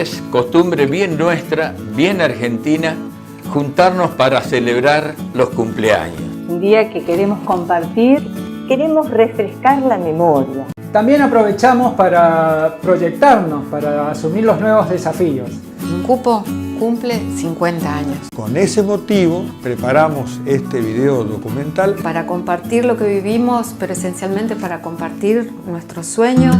es costumbre bien nuestra, bien argentina, juntarnos para celebrar los cumpleaños. Un día que queremos compartir, queremos refrescar la memoria. También aprovechamos para proyectarnos, para asumir los nuevos desafíos. INCUPO cumple 50 años. Con ese motivo preparamos este video documental Para compartir lo que vivimos, pero esencialmente para compartir nuestros sueños.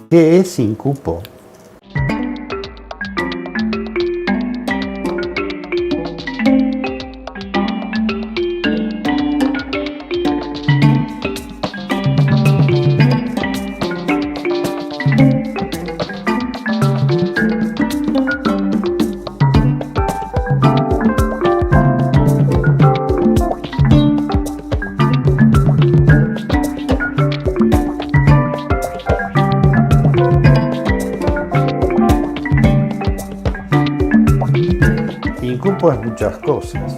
¿Qué es INCUPO? INCUPO es muchas cosas,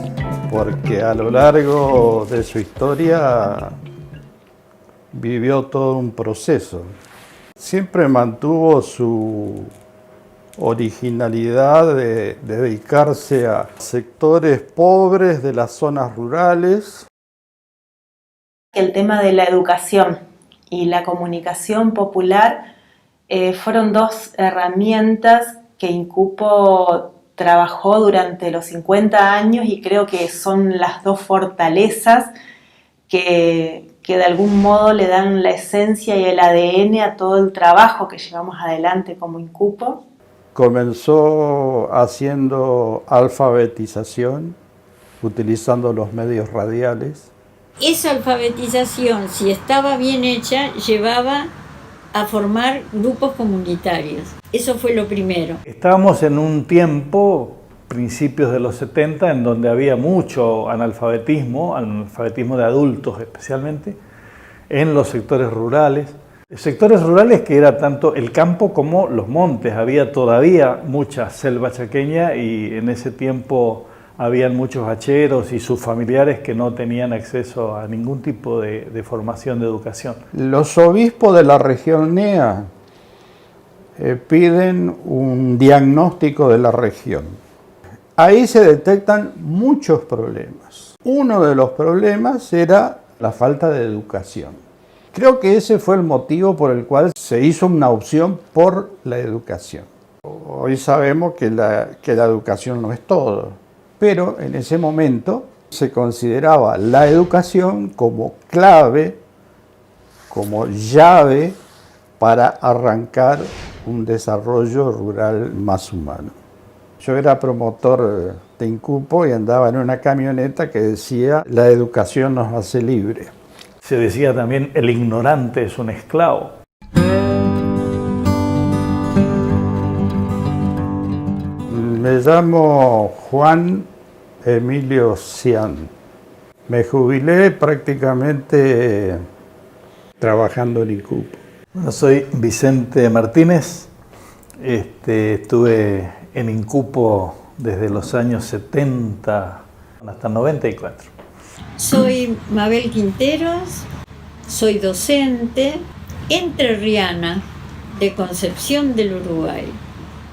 porque a lo largo de su historia vivió todo un proceso. Siempre mantuvo su originalidad de dedicarse a sectores pobres de las zonas rurales. El tema de la educación y la comunicación popular fueron dos herramientas que INCUPO trabajó durante los 50 años y creo que son las dos fortalezas que de algún modo le dan la esencia y el ADN a todo el trabajo que llevamos adelante como INCUPO. Comenzó haciendo alfabetización, utilizando los medios radiales. Esa alfabetización, si estaba bien hecha, llevaba a formar grupos comunitarios. Eso fue lo primero. Estábamos en un tiempo, principios de los 70, en donde había mucho analfabetismo de adultos especialmente, en los sectores rurales. Sectores rurales que era tanto el campo como los montes. Había todavía mucha selva chaqueña y en ese tiempo habían muchos hacheros y sus familiares que no tenían acceso a ningún tipo de formación de educación. Los obispos de la región NEA piden un diagnóstico de la región. Ahí se detectan muchos problemas. Uno de los problemas era la falta de educación. Creo que ese fue el motivo por el cual se hizo una opción por la educación. Hoy sabemos que la educación no es todo, pero en ese momento se consideraba la educación como clave, como llave para arrancar un desarrollo rural más humano. Yo era promotor de INCUPO y andaba en una camioneta que decía: la educación nos hace libre. Se decía también: el ignorante es un esclavo. Me llamo Juan Emilio Cian. Me jubilé prácticamente trabajando en INCUPO. Bueno, soy Vicente Martínez. Estuve en INCUPO desde los años 70 hasta 94. Soy Mabel Quinteros, soy docente entrerriana de Concepción del Uruguay.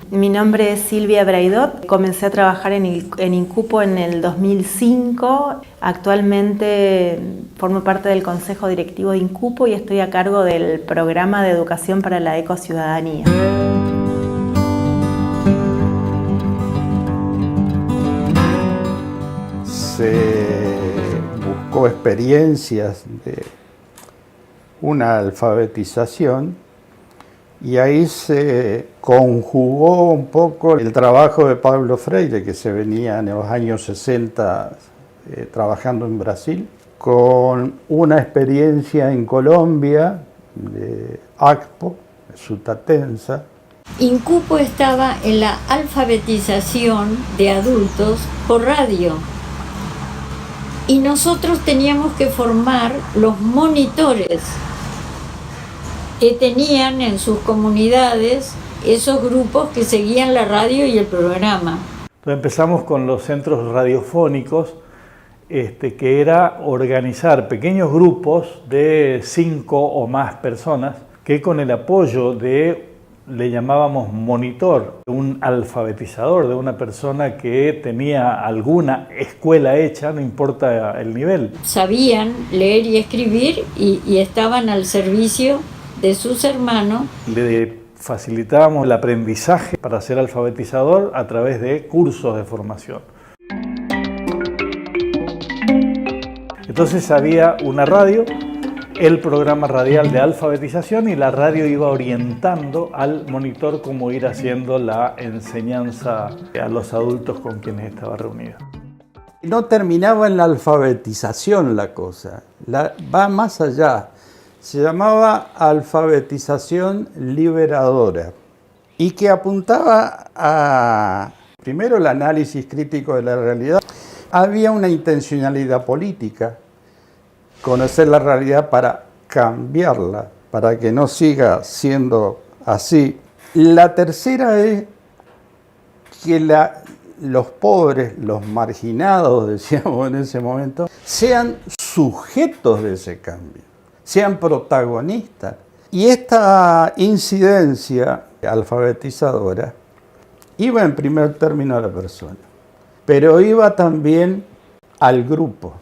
Mi nombre es Silvia Braidot, comencé a trabajar en INCUPO en el 2005. Actualmente formo parte del Consejo Directivo de INCUPO y estoy a cargo del Programa de Educación para la Ecociudadanía. Se buscó experiencias de una alfabetización y ahí se conjugó un poco el trabajo de Pablo Freire, que se venía en los años 60 trabajando en Brasil, con una experiencia en Colombia de ACPO, Sutatensa. INCUPO estaba en la alfabetización de adultos por radio y nosotros teníamos que formar los monitores que tenían en sus comunidades esos grupos que seguían la radio y el programa. Entonces empezamos con los centros radiofónicos, que era organizar pequeños grupos de 5 o más personas que con el apoyo le llamábamos monitor, un alfabetizador, de una persona que tenía alguna escuela hecha, no importa el nivel. Sabían leer y escribir y estaban al servicio de sus hermanos. Le facilitábamos el aprendizaje para ser alfabetizador a través de cursos de formación. Entonces había una radio, el programa radial de alfabetización, y la radio iba orientando al monitor cómo ir haciendo la enseñanza a los adultos con quienes estaba reunido. No terminaba en la alfabetización la cosa, va más allá. Se llamaba alfabetización liberadora y que apuntaba a, primero, el análisis crítico de la realidad. Había una intencionalidad política, conocer la realidad para cambiarla, para que no siga siendo así. La tercera es que los pobres, los marginados, decíamos en ese momento, sean sujetos de ese cambio, sean protagonistas. Y esta incidencia alfabetizadora iba en primer término a la persona, pero iba también al grupo.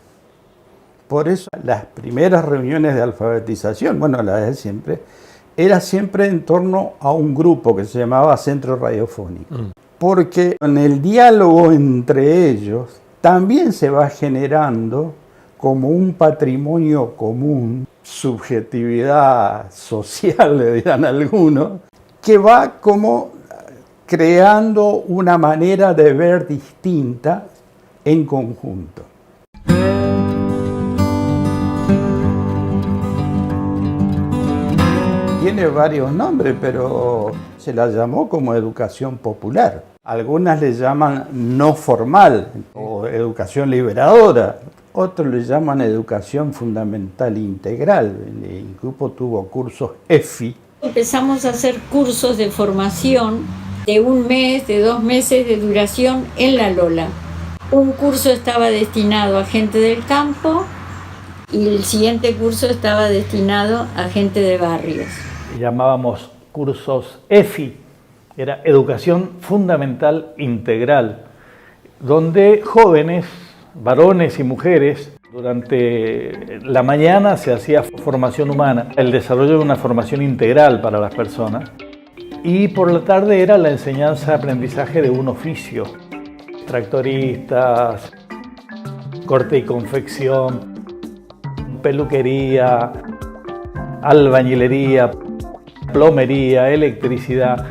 Por eso las primeras reuniones de alfabetización, bueno, las de siempre, era siempre en torno a un grupo que se llamaba Centro Radiofónico. Porque en el diálogo entre ellos también se va generando como un patrimonio común, subjetividad social, le dirán algunos, que va como creando una manera de ver distinta en conjunto. Tiene varios nombres, pero se la llamó como educación popular. Algunas le llaman no formal o educación liberadora. Otros le llaman educación fundamental integral. El grupo tuvo cursos EFI. Empezamos a hacer cursos de formación de 1 mes, de 2 meses de duración en La Lola. Un curso estaba destinado a gente del campo y el siguiente curso estaba destinado a gente de barrios. Llamábamos cursos EFI, era Educación Fundamental Integral, donde jóvenes, varones y mujeres, durante la mañana se hacía formación humana, el desarrollo de una formación integral para las personas, y por la tarde era la enseñanza-aprendizaje de un oficio, tractoristas, corte y confección, peluquería, albañilería, plomería, electricidad.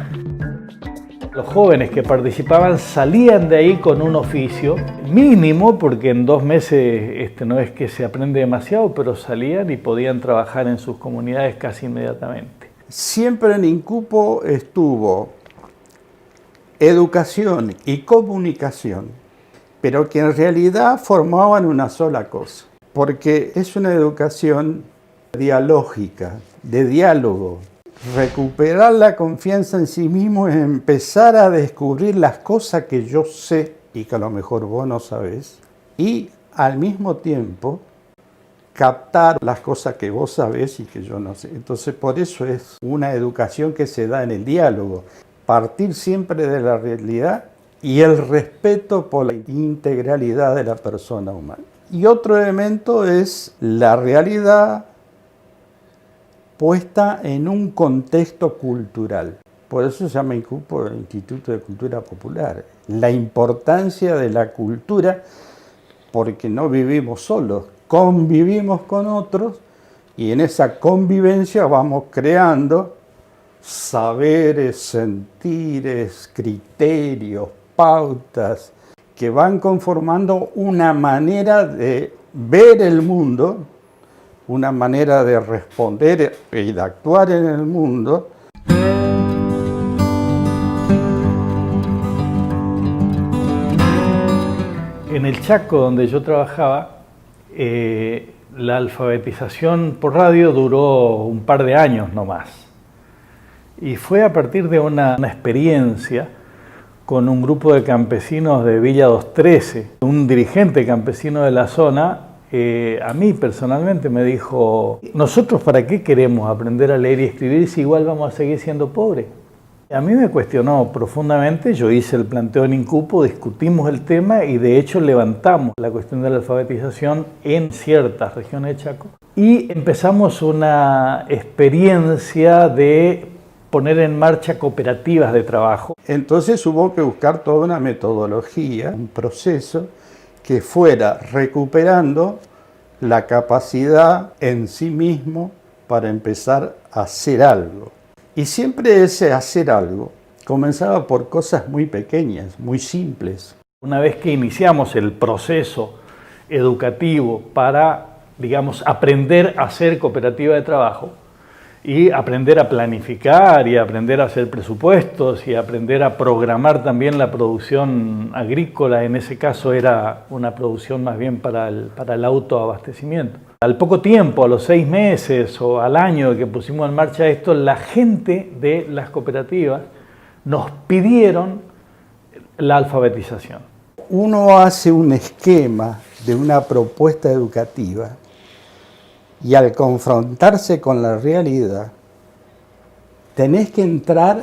Los jóvenes que participaban salían de ahí con un oficio mínimo, porque en 2 meses no es que se aprende demasiado, pero salían y podían trabajar en sus comunidades casi inmediatamente. Siempre en Incupo estuvo educación y comunicación, pero que en realidad formaban una sola cosa, porque es una educación dialógica, de diálogo. Recuperar la confianza en sí mismo es empezar a descubrir las cosas que yo sé y que a lo mejor vos no sabés, y al mismo tiempo captar las cosas que vos sabés y que yo no sé. Entonces, por eso es una educación que se da en el diálogo, partir siempre de la realidad y el respeto por la integralidad de la persona humana. Y otro elemento es la realidad puesta en un contexto cultural. Por eso se llama Incupo el Instituto de Cultura Popular. La importancia de la cultura, porque no vivimos solos, convivimos con otros y en esa convivencia vamos creando saberes, sentires, criterios, pautas que van conformando una manera de ver el mundo, una manera de responder y de actuar en el mundo. En el Chaco, donde yo trabajaba, la alfabetización por radio duró un par de años nomás. Y fue a partir de una experiencia con un grupo de campesinos de Villa 213. Un dirigente campesino de la zona, a mí personalmente me dijo: ¿nosotros para qué queremos aprender a leer y escribir si igual vamos a seguir siendo pobres? A mí me cuestionó profundamente, yo hice el planteo en Incupo, discutimos el tema y de hecho levantamos la cuestión de la alfabetización en ciertas regiones de Chaco y empezamos una experiencia de poner en marcha cooperativas de trabajo. Entonces hubo que buscar toda una metodología, un proceso que fuera recuperando la capacidad en sí mismo para empezar a hacer algo. Y siempre ese hacer algo comenzaba por cosas muy pequeñas, muy simples. Una vez que iniciamos el proceso educativo para, digamos, aprender a hacer cooperativa de trabajo y aprender a planificar y aprender a hacer presupuestos y aprender a programar también la producción agrícola, en ese caso era una producción más bien para el autoabastecimiento. Al poco tiempo, a los 6 meses o al año que pusimos en marcha esto, la gente de las cooperativas nos pidieron la alfabetización. Uno hace un esquema de una propuesta educativa y al confrontarse con la realidad, tenés que entrar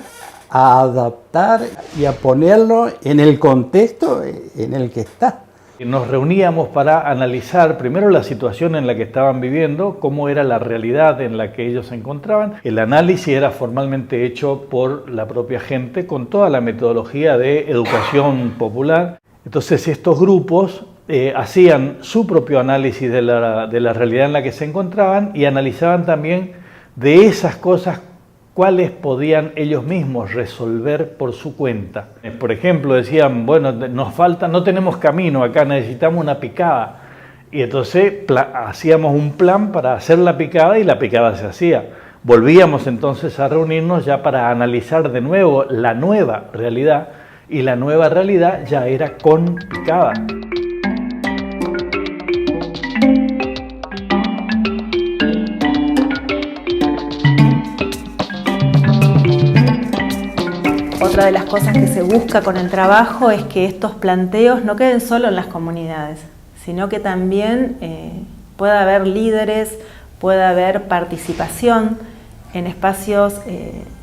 a adaptar y a ponerlo en el contexto en el que está. Nos reuníamos para analizar primero la situación en la que estaban viviendo, cómo era la realidad en la que ellos se encontraban. El análisis era formalmente hecho por la propia gente con toda la metodología de educación popular. Entonces estos grupos hacían su propio análisis de la realidad en la que se encontraban y analizaban también de esas cosas cuáles podían ellos mismos resolver por su cuenta. Por ejemplo, decían, bueno, nos falta, no tenemos camino acá, necesitamos una picada. Y entonces hacíamos un plan para hacer la picada y la picada se hacía. Volvíamos entonces a reunirnos ya para analizar de nuevo la nueva realidad y la nueva realidad ya era con picada. Otra de las cosas que se busca con el trabajo es que estos planteos no queden solo en las comunidades, sino que también pueda haber líderes, pueda haber participación en espacios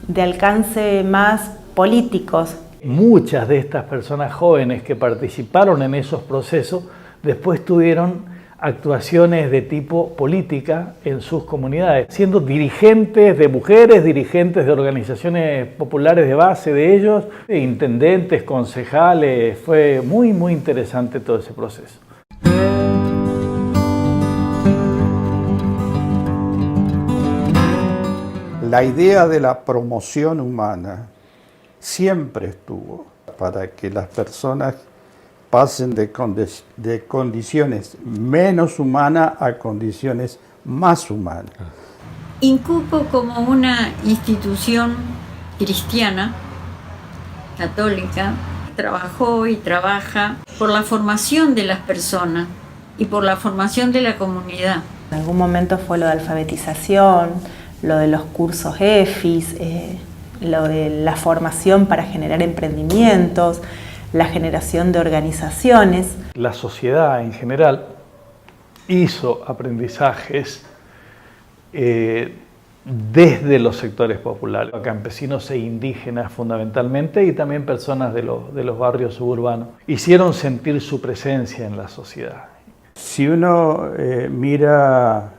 de alcance más políticos. Muchas de estas personas jóvenes que participaron en esos procesos después tuvieron actuaciones de tipo política en sus comunidades, siendo dirigentes de mujeres, dirigentes de organizaciones populares de base de ellos, intendentes, concejales. Fue muy, muy interesante todo ese proceso. La idea de la promoción humana siempre estuvo para que las personas pasen de condiciones menos humanas a condiciones más humanas. Incupo como una institución cristiana, católica, trabajó y trabaja por la formación de las personas y por la formación de la comunidad. En algún momento fue lo de alfabetización, lo de los cursos EFIS, lo de la formación para generar emprendimientos, la generación de organizaciones. La sociedad en general hizo aprendizajes desde los sectores populares, campesinos e indígenas fundamentalmente, y también personas de los barrios suburbanos. Hicieron sentir su presencia en la sociedad. Si uno mira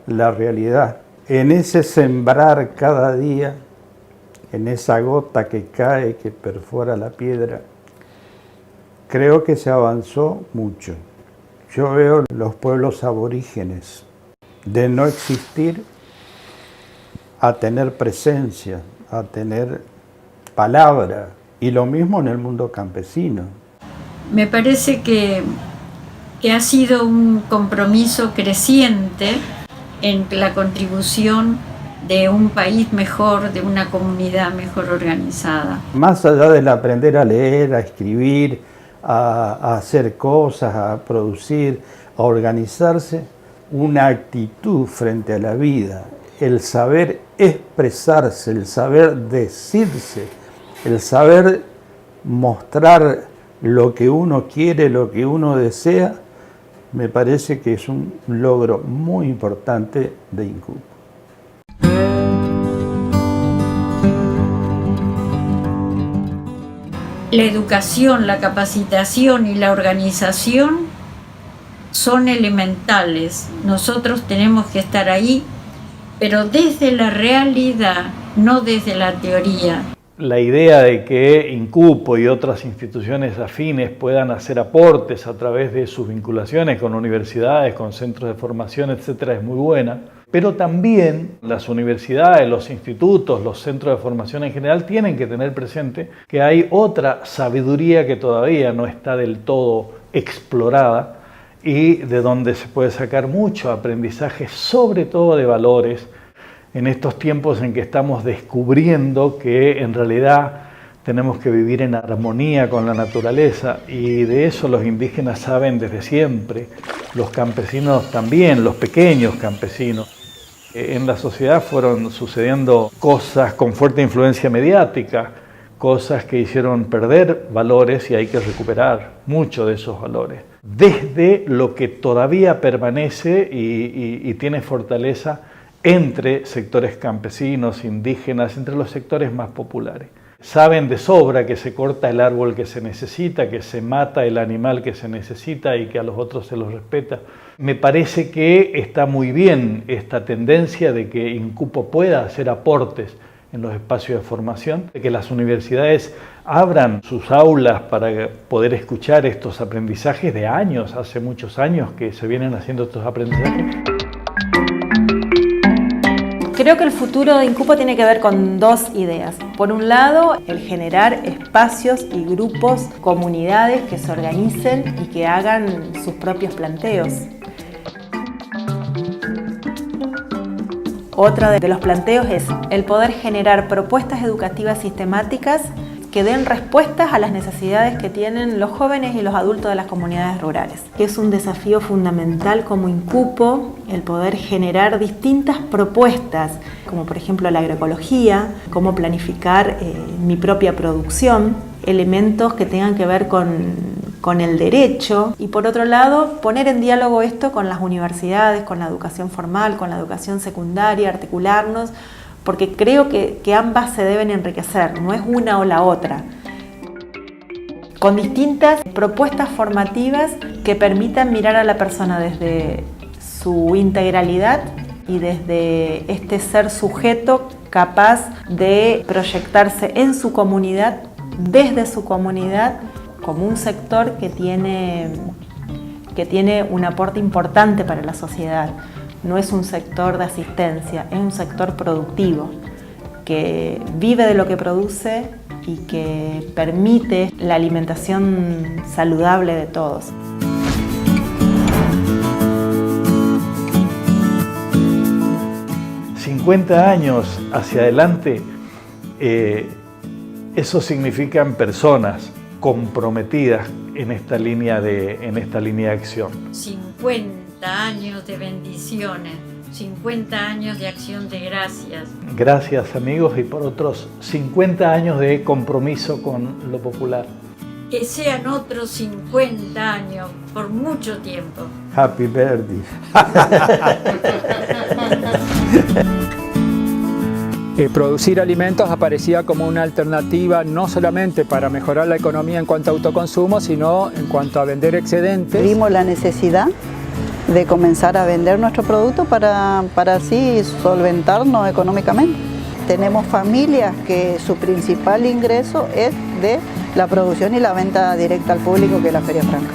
la realidad, en ese sembrar cada día, en esa gota que cae, que perfora la piedra, creo que se avanzó mucho. Yo veo los pueblos aborígenes de no existir a tener presencia, a tener palabra, y lo mismo en el mundo campesino. Me parece que ha sido un compromiso creciente en la contribución de un país mejor, de una comunidad mejor organizada. Más allá del aprender a leer, a escribir, a hacer cosas, a producir, a organizarse, una actitud frente a la vida, el saber expresarse, el saber decirse, el saber mostrar lo que uno quiere, lo que uno desea, me parece que es un logro muy importante de INCUPO. La educación, la capacitación y la organización son elementales. Nosotros tenemos que estar ahí, pero desde la realidad, no desde la teoría. La idea de que INCUPO y otras instituciones afines puedan hacer aportes a través de sus vinculaciones con universidades, con centros de formación, etcétera, es muy buena. Pero también las universidades, los institutos, los centros de formación en general tienen que tener presente que hay otra sabiduría que todavía no está del todo explorada y de donde se puede sacar mucho aprendizaje, sobre todo de valores, en estos tiempos en que estamos descubriendo que en realidad tenemos que vivir en armonía con la naturaleza, y de eso los indígenas saben desde siempre, los campesinos también, los pequeños campesinos. En la sociedad fueron sucediendo cosas con fuerte influencia mediática, cosas que hicieron perder valores, y hay que recuperar mucho de esos valores. Desde lo que todavía permanece y tiene fortaleza entre sectores campesinos, indígenas, entre los sectores más populares. Saben de sobra que se corta el árbol que se necesita, que se mata el animal que se necesita y que a los otros se los respeta. Me parece que está muy bien esta tendencia de que INCUPO pueda hacer aportes en los espacios de formación, de que las universidades abran sus aulas para poder escuchar estos aprendizajes de años, hace muchos años que se vienen haciendo estos aprendizajes. Creo que el futuro de INCUPO tiene que ver con dos ideas. Por un lado, el generar espacios y grupos, comunidades que se organicen y que hagan sus propios planteos. Otra de los planteos es el poder generar propuestas educativas sistemáticas que den respuestas a las necesidades que tienen los jóvenes y los adultos de las comunidades rurales. Es un desafío fundamental como INCUPO el poder generar distintas propuestas, como por ejemplo la agroecología, cómo planificar mi propia producción, elementos que tengan que ver con el derecho, y por otro lado poner en diálogo esto con las universidades, con la educación formal, con la educación secundaria, articularnos, porque creo que ambas se deben enriquecer, no es una o la otra, con distintas propuestas formativas que permitan mirar a la persona desde su integralidad y desde este ser sujeto capaz de proyectarse en su comunidad, desde su comunidad, como un sector que tiene un aporte importante para la sociedad. No es un sector de asistencia, es un sector productivo que vive de lo que produce y que permite la alimentación saludable de todos. ...50 años hacia adelante, eso significan personas comprometidas en esta línea de acción. 50 años de bendiciones, 50 años de acción de gracias. Gracias, amigos, y por otros 50 años de compromiso con lo popular. Que sean otros 50 años, por mucho tiempo. Happy birthday. Producir alimentos aparecía como una alternativa no solamente para mejorar la economía en cuanto a autoconsumo, sino en cuanto a vender excedentes. Vimos la necesidad de comenzar a vender nuestro producto para así solventarnos económicamente. Tenemos familias que su principal ingreso es de la producción y la venta directa al público, que es la Feria Franca.